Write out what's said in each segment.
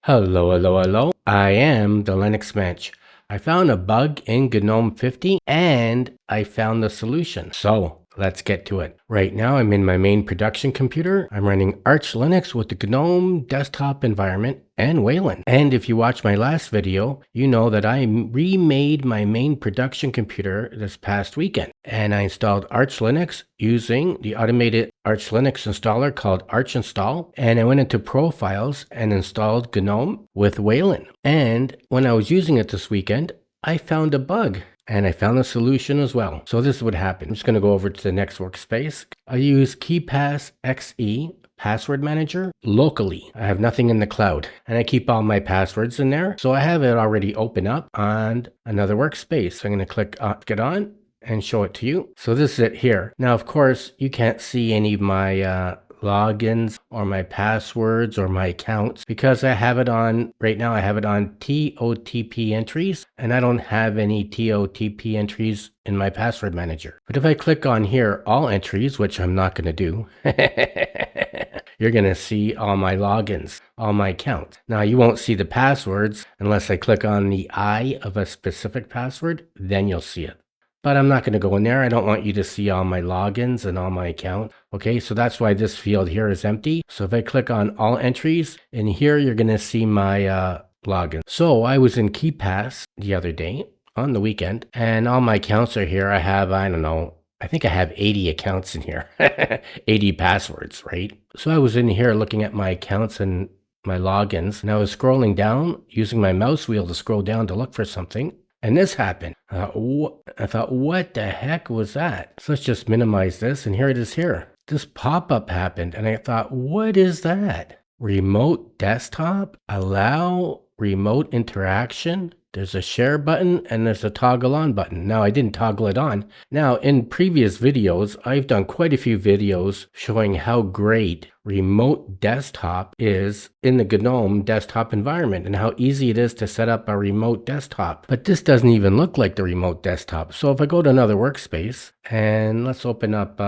Hello, hello, hello. I am the Linux Mench. I found a bug in Gnome 50 and I found the solution. So let's get to it. Right now I'm in my main production computer. I'm running archlinux with the Gnome desktop environment and Wayland. And if you watched my last video, you know that I remade my main production computer this past weekend. And I installed archlinux using the automated archlinux installer called archinstall. And I went into profiles and installed Gnome with Wayland. And when I was using it this weekend, I found a bug. And I found a solution as well. So this is what happened. I'm just going to go over to the next workspace. I use KeePass XE password manager locally. I have nothing in the cloud and I keep all my passwords in there. So I have it already open up on another workspace. So I'm going to click get on and show it to you. So this is it here. Now, of course, you can't see any of my logins or my passwords or my accounts because I have it on right now. I have it on TOTP entries and I don't have any TOTP entries in my password manager. But if I click on here, all entries, which I'm not going to do, you're going to see all my logins, all my accounts. Now you won't see the passwords unless I click on the I of a specific password, then you'll see it. But I'm not going to go in there. I don't want you to see all my logins and all my accounts. Okay, so that's why this field here is empty. So if I click on all entries, in here you're going to see my login. So I was in KeePass the other day on the weekend, and all my accounts are here. I have, I don't know, I think I have 80 accounts in here, 80 passwords, right? So I was in here looking at my accounts and my logins, and I was scrolling down using my mouse wheel to scroll down to look for something. And this happened. I thought, what the heck was that? So let's just minimize this. And here it is here. This pop-up happened. And I thought, what is that? Remote desktop? Allow remote interaction? There's a share button and there's a toggle on button. Now I didn't toggle it on. Now in previous videos, I've done quite a few videos showing how great remote desktop is in the Gnome desktop environment and how easy it is to set up a remote desktop. But this doesn't even look like the remote desktop. So if I go to another workspace and let's open up,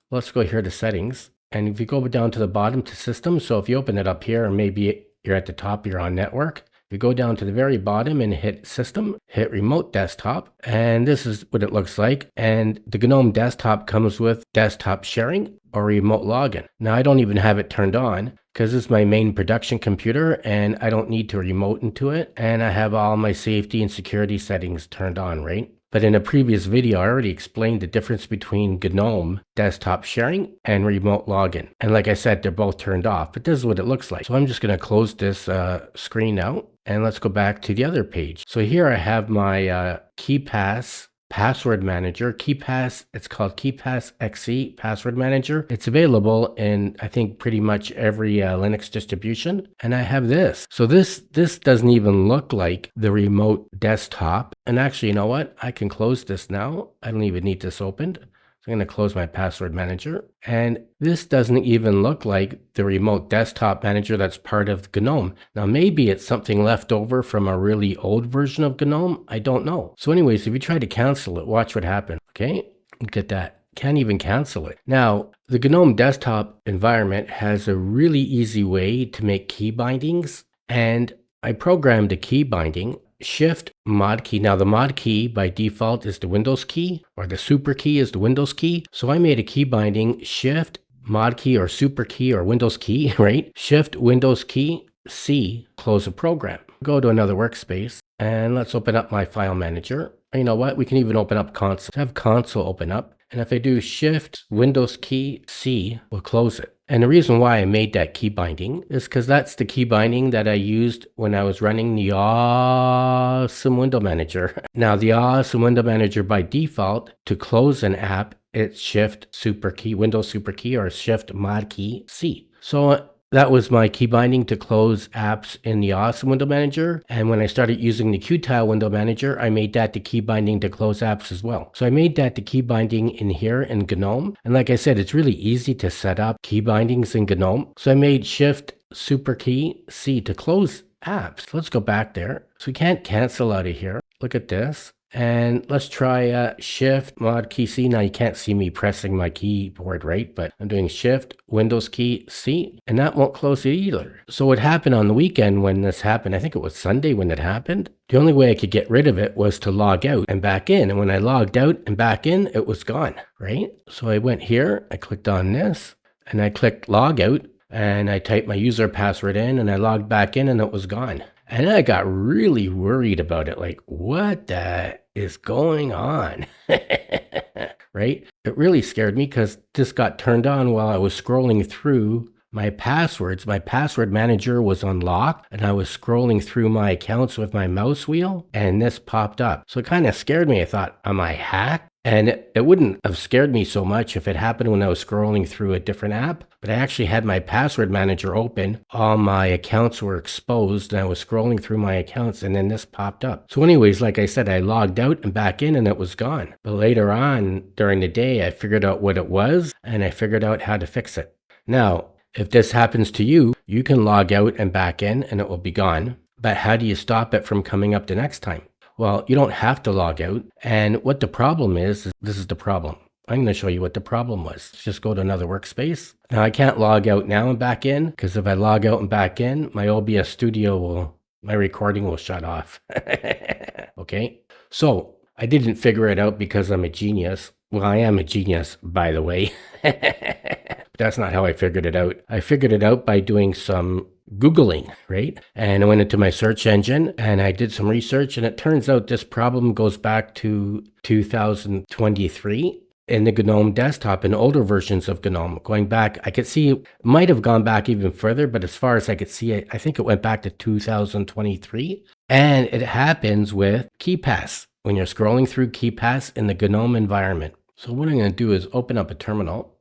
let's go here to settings. And if you go down to the bottom to system, so if you open it up here, or maybe you're at the top, you're on network. You go down to the very bottom and hit system, hit remote desktop, and this is what it looks like. And the Gnome desktop comes with desktop sharing or remote login. Now I don't even have it turned on because this is my main production computer and I don't need to remote into it. And I have all my safety and security settings turned on, right? But in a previous video, I already explained the difference between Gnome desktop sharing and remote login. And like I said, they're both turned off, but this is what it looks like. So I'm just going to close this screen out and let's go back to the other page. So here I have my KeePass password manager. KeePass, it's called KeePass XE password manager. It's available in, I think, pretty much every Linux distribution. And I have this. So this doesn't even look like the remote desktop. And actually, you know what? I can close this now. I don't even need this opened. So I'm going to close my password manager. And this doesn't even look like the remote desktop manager that's part of GNOME. Now, maybe it's something left over from a really old version of GNOME. I don't know. So anyways, if you try to cancel it, watch what happens. Okay, look at that. Can't even cancel it. Now, the GNOME desktop environment has a really easy way to make key bindings. And I programmed a key binding. Shift mod key. Now the mod key by default is the Windows key, or the super key is the Windows key. So I made a key binding shift mod key or super key or Windows key, right? Shift Windows key C, close a program. Go to another workspace and let's open up my file manager. You know what? We can even open up console. Have console open up. And if I do shift Windows key C, we'll close it. And the reason why I made that key binding is because that's the key binding that I used when I was running the awesome window manager. Now the awesome window manager by default, to close an app, it's shift super key, Windows super key, or shift mod key C. So that was my key binding to close apps in the awesome window manager. And when I started using the Qtile window manager, I made that the key binding to close apps as well. So I made that the key binding in here in GNOME. And like I said, it's really easy to set up key bindings in GNOME. So I made shift super key C to close apps. Let's go back there. So we can't cancel out of here. Look at this. And let's try Shift Mod key C. Now you can't see me pressing my keyboard, right? But I'm doing Shift Windows key C, and that won't close it either. So what happened on the weekend when this happened, I think it was Sunday when it happened, the only way I could get rid of it was to log out and back in. And when I logged out and back in, it was gone, right? So I went here, I clicked on this, and I clicked log out, and I typed my user password in, and I logged back in, and it was gone. And I got really worried about it. Like, what the is going on? Right? It really scared me because this got turned on while I was scrolling through my passwords. My password manager was unlocked and I was scrolling through my accounts with my mouse wheel and this popped up. So it kind of scared me. I thought, am I hacked? And it wouldn't have scared me so much if it happened when I was scrolling through a different app, but I actually had my password manager open. All my accounts were exposed and I was scrolling through my accounts and then this popped up. So anyways, like I said, I logged out and back in and it was gone. But later on during the day, I figured out what it was and I figured out how to fix it. Now, if this happens to you, you can log out and back in and it will be gone. But how do you stop it from coming up the next time? Well, you don't have to log out. And what the problem is this is the problem. I'm going to show you what the problem was. Let's just go to another workspace. Now I can't log out now and back in because if I log out and back in, my OBS Studio my recording will shut off. Okay. So I didn't figure it out because I'm a genius. Well, I am a genius, by the way. But that's not how I figured it out. I figured it out by doing some Googling, right? And I went into my search engine and I did some research and it turns out this problem goes back to 2023 in the Gnome desktop and older versions of Gnome. Going back, I could see it might have gone back even further, but as far as I could see, I think it went back to 2023. And it happens with KeePass when you're scrolling through KeePass in the Gnome environment. So what I'm going to do is open up a terminal.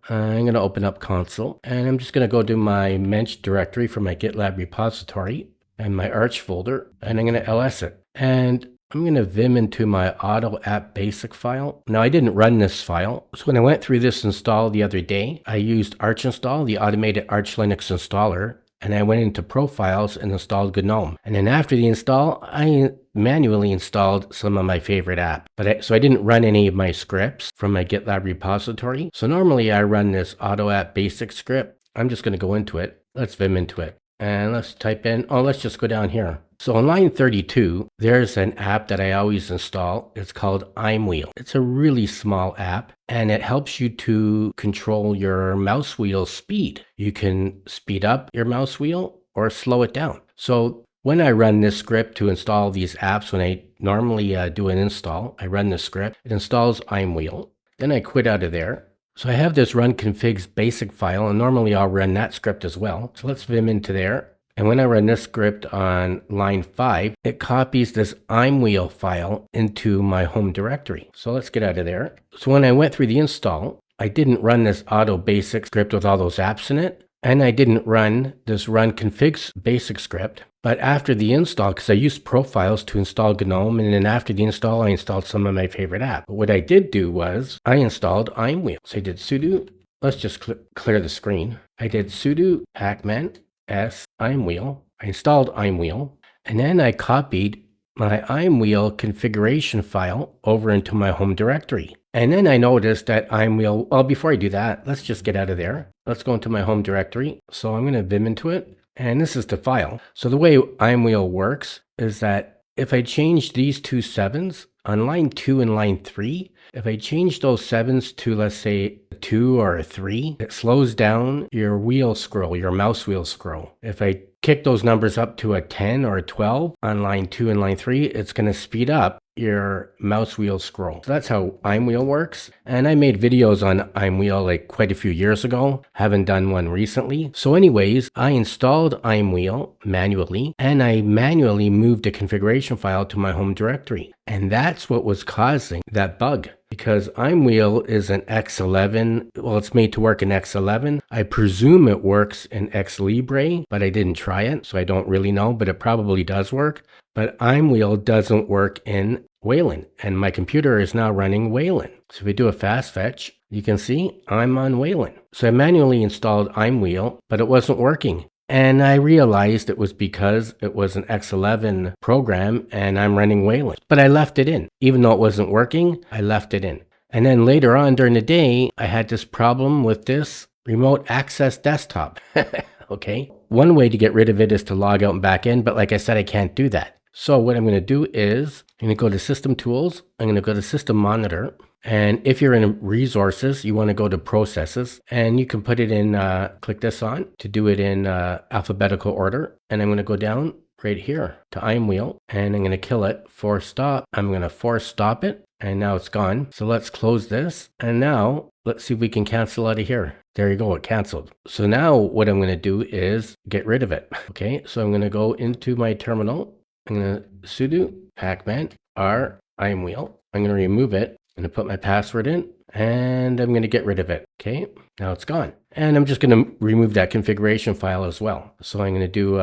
I'm going to open up console and I'm just going to go to my Mench directory for my GitLab repository and my Arch folder, and I'm going to ls it. And I'm going to vim into my auto app basic file. Now I didn't run this file. So when I went through this install the other day, I used Arch install, the automated archlinux installer, and I went into profiles and installed Gnome. And then after the install, I manually installed some of my favorite apps. So I didn't run any of my scripts from my GitLab repository. So normally I run this auto app basic script. I'm just going to go into it. Let's vim into it. And let's type in, let's just go down here. So on line 32, there's an app that I always install. It's called iMwheel. It's a really small app and it helps you to control your mouse wheel speed. You can speed up your mouse wheel or slow it down. So when I run this script to install these apps, when I normally do an install, I run this script. It installs iMwheel. Then I quit out of there. So I have this run configs basic file, and normally I'll run that script as well. So let's vim into there. And when I run this script on line 5, it copies this iMwheel file into my home directory. So let's get out of there. So when I went through the install, I didn't run this auto basic script with all those apps in it. And I didn't run this run configs basic script. But after the install, because I used profiles to install Gnome, and then after the install, I installed some of my favorite apps. But what I did do was I installed iMwheel. So I did sudo, let's just clear the screen. I did sudo pacman s iMwheel. I installed iMwheel, and then I copied my iMwheel configuration file over into my home directory. And then I noticed that iMwheel, well, before I do that, let's just get out of there. Let's go into my home directory. So I'm going to vim into it. And this is the file. So the way iMwheel works is that if I change these two 7s on line 2 and line 3, if I change those 7s to, let's say, a 2 or a 3, it slows down your wheel scroll, your mouse wheel scroll. If I kick those numbers up to a 10 or a 12 on line 2 and line 3, it's going to speed up your mouse wheel scroll. So that's how iMwheel works. And I made videos on iMwheel like quite a few years ago. Haven't done one recently. So anyways, I installed iMwheel manually and I manually moved the configuration file to my home directory. And that's what was causing that bug. Because iMwheel is an X11, well, it's made to work in X11. I presume it works in X Libre, but I didn't try it, so I don't really know, but it probably does work. But iMwheel doesn't work in Wayland, and my computer is now running Wayland. So if we do a fast fetch, you can see I'm on Wayland. So I manually installed iMwheel, but it wasn't working. And I realized it was because it was an X11 program and I'm running Wayland. But I left it in. Even though it wasn't working, I left it in. And then later on during the day, I had this problem with this remote access desktop. Okay. One way to get rid of it is to log out and back in. But like I said, I can't do that. So what I'm going to do is I'm going to go to System Tools. I'm going to go to System Monitor. And if you're in Resources, you want to go to Processes. And you can put it in, click this on to do it in alphabetical order. And I'm going to go down right here to IMWheel. And I'm going to kill it. Force stop. I'm going to force stop it. And now it's gone. So let's close this. And now let's see if we can cancel out of here. There you go, it canceled. So now what I'm going to do is get rid of it. Okay, so I'm going to go into my terminal. I'm going to sudo pacman r imwheel. I'm going to remove it. I'm going to put my password in and I'm going to get rid of it. Okay, now it's gone. And I'm just going to remove that configuration file as well. So I'm going to do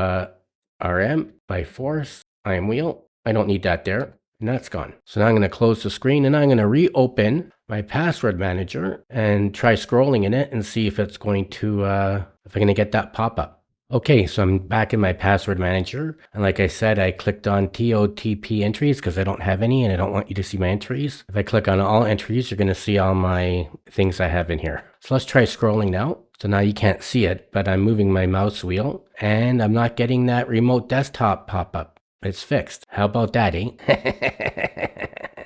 rm by force imwheel. I don't need that there. And that's gone. So now I'm going to close the screen and I'm going to reopen my password manager and try scrolling in it and see if it's going to, if I'm going to get that pop-up. Okay, so I'm back in my password manager. And like I said, I clicked on TOTP entries because I don't have any and I don't want you to see my entries. If I click on all entries, you're going to see all my things I have in here. So let's try scrolling now. So now you can't see it, but I'm moving my mouse wheel and I'm not getting that remote desktop pop-up. It's fixed. How about that, eh?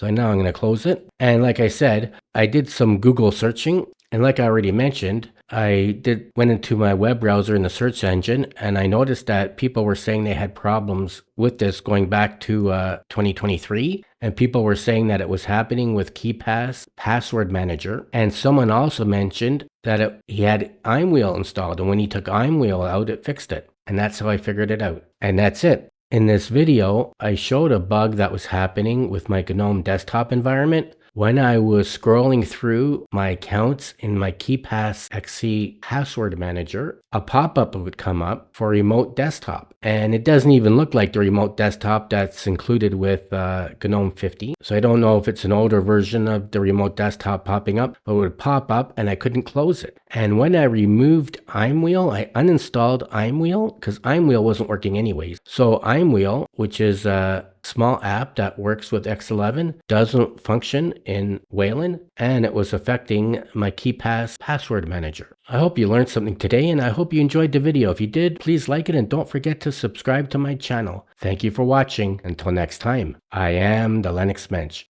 So now I'm going to close it. And like I said, I did some Google searching. And like I already mentioned, I went into my web browser in the search engine and I noticed that people were saying they had problems with this going back to 2023. And people were saying that it was happening with KeePass Password Manager. And someone also mentioned that he had IMWheel installed. And when he took IMWheel out, it fixed it. And that's how I figured it out. And that's it. In this video, I showed a bug that was happening with my GNOME desktop environment. When I was scrolling through my accounts in my KeePass XC password manager, a pop-up would come up for remote desktop. And it doesn't even look like the remote desktop that's included with GNOME 50. So I don't know if it's an older version of the remote desktop popping up, but it would pop up and I couldn't close it. And when I removed IMWheel, I uninstalled IMWheel because IMWheel wasn't working anyways. So IMWheel, which is a small app that works with X11, doesn't function in Wayland, and it was affecting my KeePass password manager. I hope you learned something today, and I hope you enjoyed the video. If you did, please like it and don't forget to subscribe to my channel. Thank you for watching. Until next time, I am the Linux Mench.